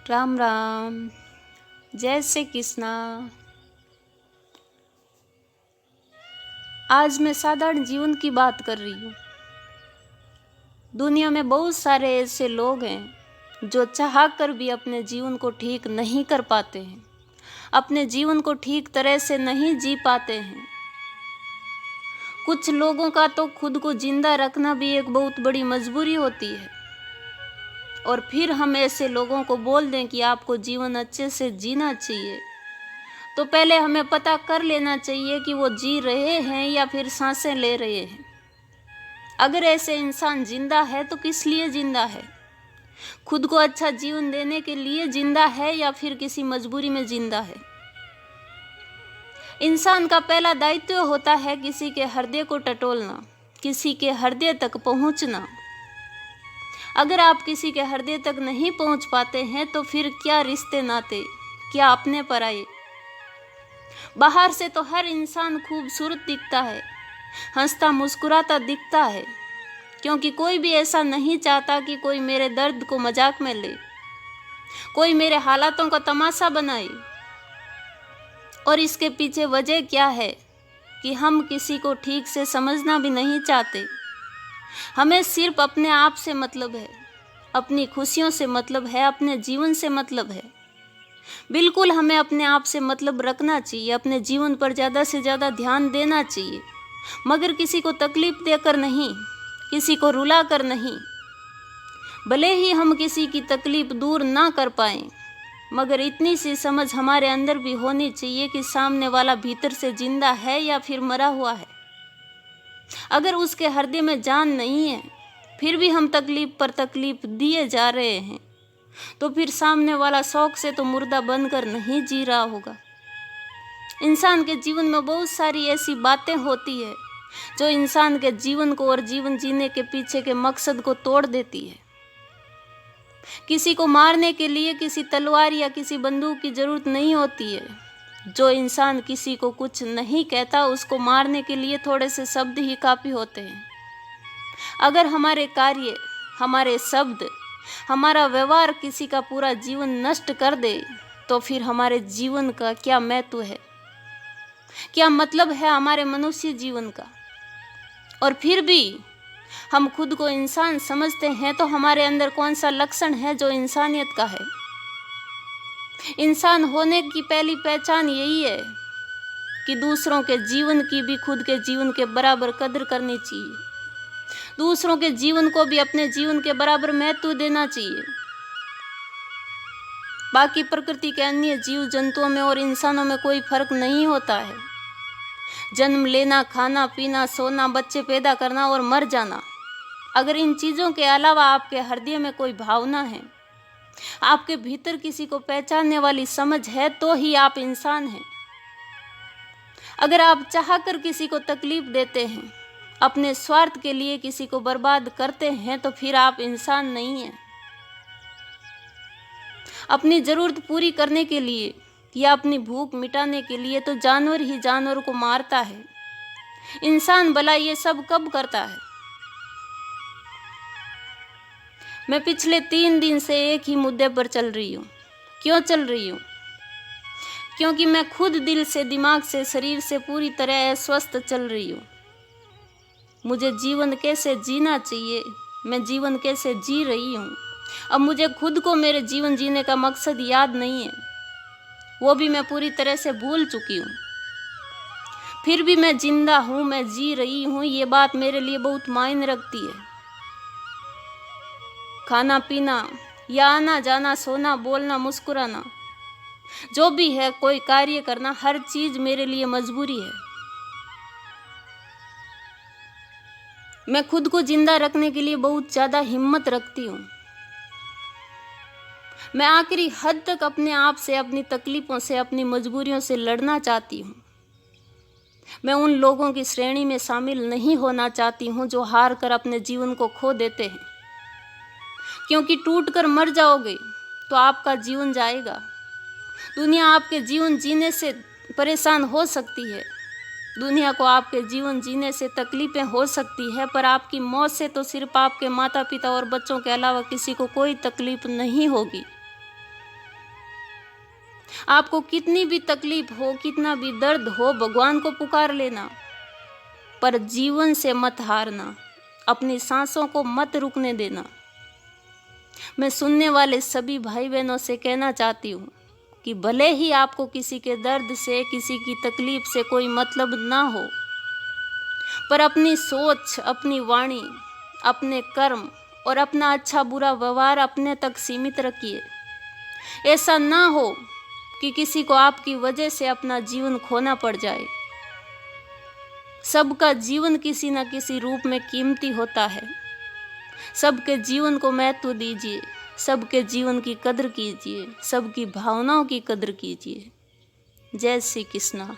राम राम। जय श्री कृष्णा। आज मैं साधारण जीवन की बात कर रही हूँ। दुनिया में बहुत सारे ऐसे लोग हैं जो चाह कर भी अपने जीवन को ठीक नहीं कर पाते हैं, अपने जीवन को ठीक तरह से नहीं जी पाते हैं। कुछ लोगों का तो खुद को जिंदा रखना भी एक बहुत बड़ी मजबूरी होती है, और फिर हम ऐसे लोगों को बोल दें कि आपको जीवन अच्छे से जीना चाहिए, तो पहले हमें पता कर लेना चाहिए कि वो जी रहे हैं या फिर सांसें ले रहे हैं। अगर ऐसे इंसान जिंदा है तो किस लिए जिंदा है? खुद को अच्छा जीवन देने के लिए जिंदा है या फिर किसी मजबूरी में जिंदा है? इंसान का पहला दायित्व होता है किसी के हृदय को टटोलना, किसी के हृदय तक पहुंचना। अगर आप किसी के हृदय तक नहीं पहुंच पाते हैं तो फिर क्या रिश्ते नाते, क्या अपने पराये। बाहर से तो हर इंसान खूबसूरत दिखता है, हंसता मुस्कुराता दिखता है, क्योंकि कोई भी ऐसा नहीं चाहता कि कोई मेरे दर्द को मजाक में ले, कोई मेरे हालातों का तमाशा बनाए। और इसके पीछे वजह क्या है कि हम किसी को ठीक से समझना भी नहीं चाहते। हमें सिर्फ अपने आप से मतलब है, अपनी खुशियों से मतलब है, अपने जीवन से मतलब है। बिल्कुल हमें अपने आप से मतलब रखना चाहिए, अपने जीवन पर ज़्यादा से ज़्यादा ध्यान देना चाहिए, मगर किसी को तकलीफ देकर नहीं, किसी को रुला कर नहीं। भले ही हम किसी की तकलीफ दूर ना कर पाएं, मगर इतनी सी समझ हमारे अंदर भी होनी चाहिए कि सामने वाला भीतर से जिंदा है या फिर मरा हुआ है। अगर उसके हृदय में जान नहीं है, फिर भी हम तकलीफ पर तकलीफ दिए जा रहे हैं, तो फिर सामने वाला शौक से तो मुर्दा बनकर नहीं जी रहा होगा। इंसान के जीवन में बहुत सारी ऐसी बातें होती है जो इंसान के जीवन को और जीवन जीने के पीछे के मकसद को तोड़ देती है। किसी को मारने के लिए किसी तलवार या किसी बंदूक की जरूरत नहीं होती है। जो इंसान किसी को कुछ नहीं कहता, उसको मारने के लिए थोड़े से शब्द ही काफ़ी होते हैं। अगर हमारे कार्य, हमारे शब्द, हमारा व्यवहार किसी का पूरा जीवन नष्ट कर दे, तो फिर हमारे जीवन का क्या महत्व है, क्या मतलब है हमारे मनुष्य जीवन का? और फिर भी हम खुद को इंसान समझते हैं, तो हमारे अंदर कौन सा लक्षण है जो इंसानियत का है? इंसान होने की पहली पहचान यही है कि दूसरों के जीवन की भी खुद के जीवन के बराबर कदर करनी चाहिए, दूसरों के जीवन को भी अपने जीवन के बराबर महत्व देना चाहिए। बाकी प्रकृति के अन्य जीव जंतुओं में और इंसानों में कोई फर्क नहीं होता है। जन्म लेना, खाना पीना, सोना, बच्चे पैदा करना और मर जाना, अगर इन चीज़ों के अलावा आपके हृदय में कोई भावना है, आपके भीतर किसी को पहचानने वाली समझ है, तो ही आप इंसान हैं। अगर आप चाहकर किसी को तकलीफ देते हैं, अपने स्वार्थ के लिए किसी को बर्बाद करते हैं, तो फिर आप इंसान नहीं हैं। अपनी ज़रूरत पूरी करने के लिए या अपनी भूख मिटाने के लिए तो जानवर ही जानवर को मारता है। इंसान भला ये सब कब करता है? मैं पिछले 3 दिन से एक ही मुद्दे पर चल रही हूँ। क्यों चल रही हूँ? क्योंकि मैं खुद दिल से, दिमाग से, शरीर से पूरी तरह अस्वस्थ चल रही हूँ। मुझे जीवन कैसे जीना चाहिए, मैं जीवन कैसे जी रही हूँ, अब मुझे खुद को मेरे जीवन जीने का मकसद याद नहीं है, वो भी मैं पूरी तरह से भूल चुकी हूँ। फिर भी मैं जिंदा हूँ, मैं जी रही हूँ, ये बात मेरे लिए बहुत मायने रखती है। खाना पीना या आना जाना, सोना, बोलना, मुस्कुराना, जो भी है, कोई कार्य करना, हर चीज़ मेरे लिए मजबूरी है। मैं खुद को जिंदा रखने के लिए बहुत ज़्यादा हिम्मत रखती हूँ। मैं आखिरी हद तक अपने आप से, अपनी तकलीफ़ों से, अपनी मजबूरियों से लड़ना चाहती हूँ। मैं उन लोगों की श्रेणी में शामिल नहीं होना चाहती हूँ जो हार कर अपने जीवन को खो देते हैं, क्योंकि टूट कर मर जाओगे तो आपका जीवन जाएगा। दुनिया आपके जीवन जीने से परेशान हो सकती है, दुनिया को आपके जीवन जीने से तकलीफ़ें हो सकती है, पर आपकी मौत से तो सिर्फ आपके माता पिता और बच्चों के अलावा किसी को कोई तकलीफ नहीं होगी। आपको कितनी भी तकलीफ हो, कितना भी दर्द हो, भगवान को पुकार लेना, पर जीवन से मत हारना, अपनी सांसों को मत रुकने देना। मैं सुनने वाले सभी भाई बहनों से कहना चाहती हूँ कि भले ही आपको किसी के दर्द से, किसी की तकलीफ से कोई मतलब ना हो, पर अपनी सोच, अपनी वाणी, अपने कर्म और अपना अच्छा बुरा व्यवहार अपने तक सीमित रखिए। ऐसा ना हो कि किसी को आपकी वजह से अपना जीवन खोना पड़ जाए। सबका जीवन किसी न किसी रूप में कीमती होता है। सबके जीवन को महत्व दीजिए, सबके जीवन की कदर कीजिए, सबकी भावनाओं की कदर कीजिए। जय श्री कृष्णा।